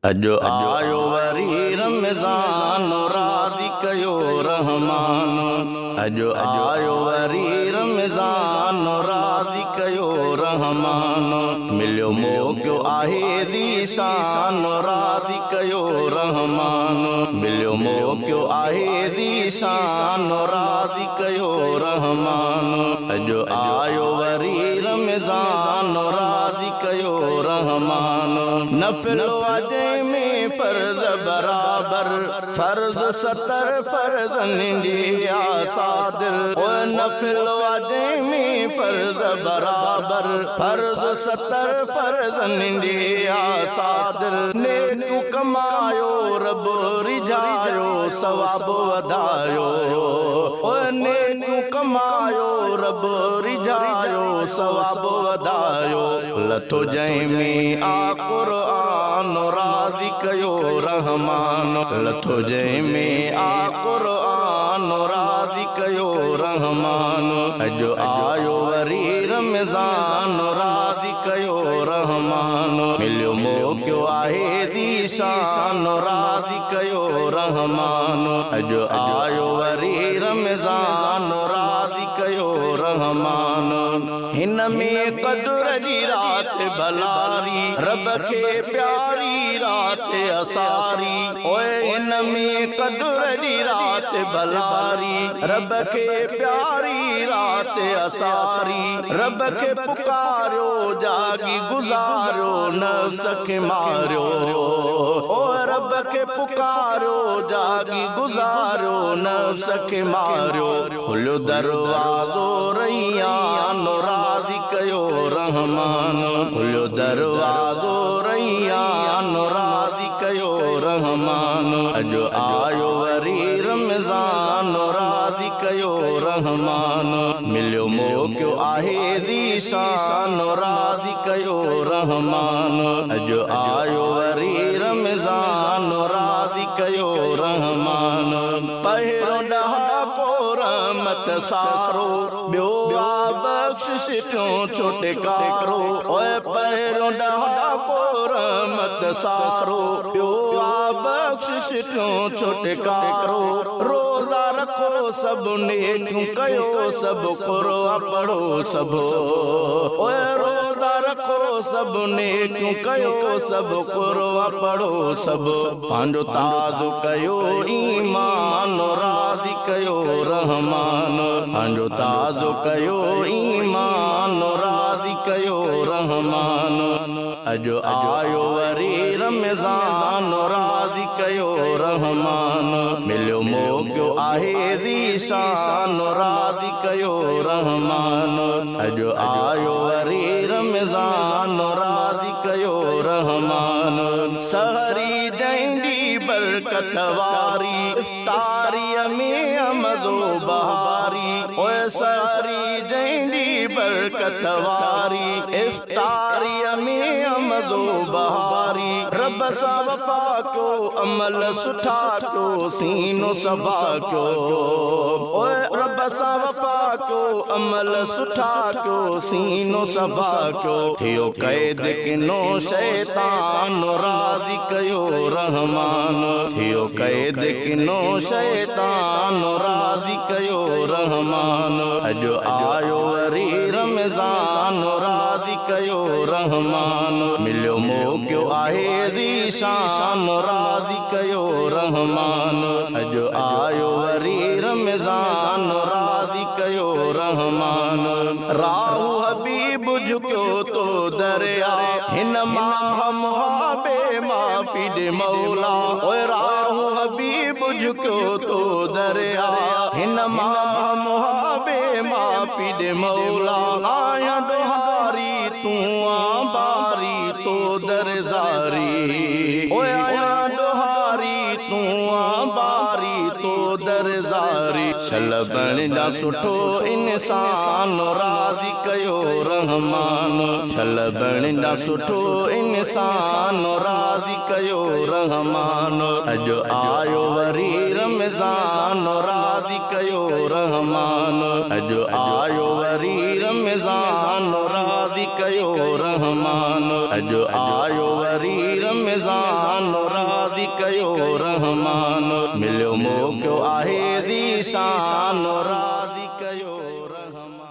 अजो आयो वरी रमज़ान राज़ी कयो रहमान। अजो आयो वरी रमज़ान राज़ी कयो रहमान। मिलियो मौक़ो आहे ज़ीशान राज़ी कयो रहमान। मिलियो मौक़ो आहे ज़ीशान राज़ी कयो रहमान। अजो आयो वरी रमज़ान राज़ी कयो रहमान। नफ़िल वाजे में फर्ज़ बराबर फर्ज़ 70 फर्ज़ निंडिया सादिर। ओ नफ़िल वाजे में फर्ज़ बराबर फर्ज़ 70 फर्ज़ निंडिया सादिर। नेकू कमायो रब रिझायो सवाब वधायो। ओ नेकू कमायो रब रिझायो सवाब वधायो। लथो जंहिं में आ क़ुरान राज़ी कयो रहमान। लथो जंहिं में आ क़ुरान राज़ी कयो रहमान। अजो आयो वरी रमज़ान राज़ी कयो रहमान। मिलियो मौक़ो आहे ज़ीशान राज़ी कयो रहमान। अजो आयो वरी रमज़ान राज़ी कयो रहमान। हिन में क़द्र जी रात भलारी रब खे प्यारी रात असारी। ओए हिन में क़द्र जी रात भलारी रब खे प्यारी रात असारी। रब खे पुकारियो जागी गुज़ारियो नफ्स खे मारियो। ओ रब खे पुकारियो जागी गुज़ारियो नफ्स खे मारियो। खुलियो दरवाज़ो रैयान राज़ी कयो रहमान। खुलियो दरवाज़ो रैयान राज़ी कयो रहमान। अजो आयो वरी रमज़ान राज़ी कयो रहमान। मिलियो मौक़ो आहे ज़ीशान राज़ी कयो रहमान। अजो आयो वरी रमज़ान राज़ी कयो रहमान। पहिरों ॾहाको रहमत सारो ॿियो बख़्शिश टियों छुटकारो। ओए पहिरों ॾहाको रहमत सारो ॿियो बख़्शिश टियों छुटकारो। रोज़ा रखो सभु नेकियूं कयो सभु क़ुरान पढ़ो सभु। ओए रोज़ा रखो सभु नेकियूं कयो सभु क़ुरान पढ़ो सभु। पंहिंजो ताज़ो कयो ईमान राज़ी कयो रहमान। पंहिंजो ताज़ो कयो ईमान राज़ी कयो रहमान। अजो आयो वरी रमज़ान राज़ी कयो रहमान। मिलियो मौक़ो आहे ज़ीशान राज़ी कयो रहमान। अजो आयो वरी रमज़ान राज़ी कयो रहमान। सहरी जंहिंजी बरकत वारी इफ़्तारीअ में मज़ो बहारी। ओए सहरी जंहिंजी बरकत वारी इफ़्तारीअ में मज़ो बहारी। रब सां वफ़ा कयो अमल सुठा कयो सीनो सबा कयो। ओए रब सां वफ़ा कयो अमल सुठा कयो सीनो सबा कयो। थियो क़ैद किनो शैतान राज़ी कयो रहमान। थियो क़ैद किनो शैतान राज़ी कयो रहमान। अजो आयो वरी रमज़ान राज़ी कयो रहमान। मिलियो मौक़ो आहे ज़ीशान राज़ी कयो रहमान। अजो आयो वरी रमज़ान राज़ी कयो रहमान। राहु हबीब झुकियो तो दरिया हिन माह मुहाबे माफ़ी ॾे मौला। ओए राहु हबीब झुकियो तो दरिया हिन माह मुहाबे माफ़ी ॾे मौला। आया डोहारी तूं आ बारी तो दरज़ारी। ओए आया डोहारी तूं आ बारी तो दरज़ारी। छल बणिजा सुठो इंसान राज़ी कयो रहमान। छल बणिजा सुठो इंसान राज़ी कयो रहमान। अजो आयो वरी रमज़ान राज़ी कयो रहमान। अजो आयो वरी रमज़ान राज़ी कयो रहमान। अजो आयो वरी रमज़ान ज़ान राज़ी कयो रहमान मिलियो मौक़ो आहे ज़ी शान राज़ी कयो रहमान।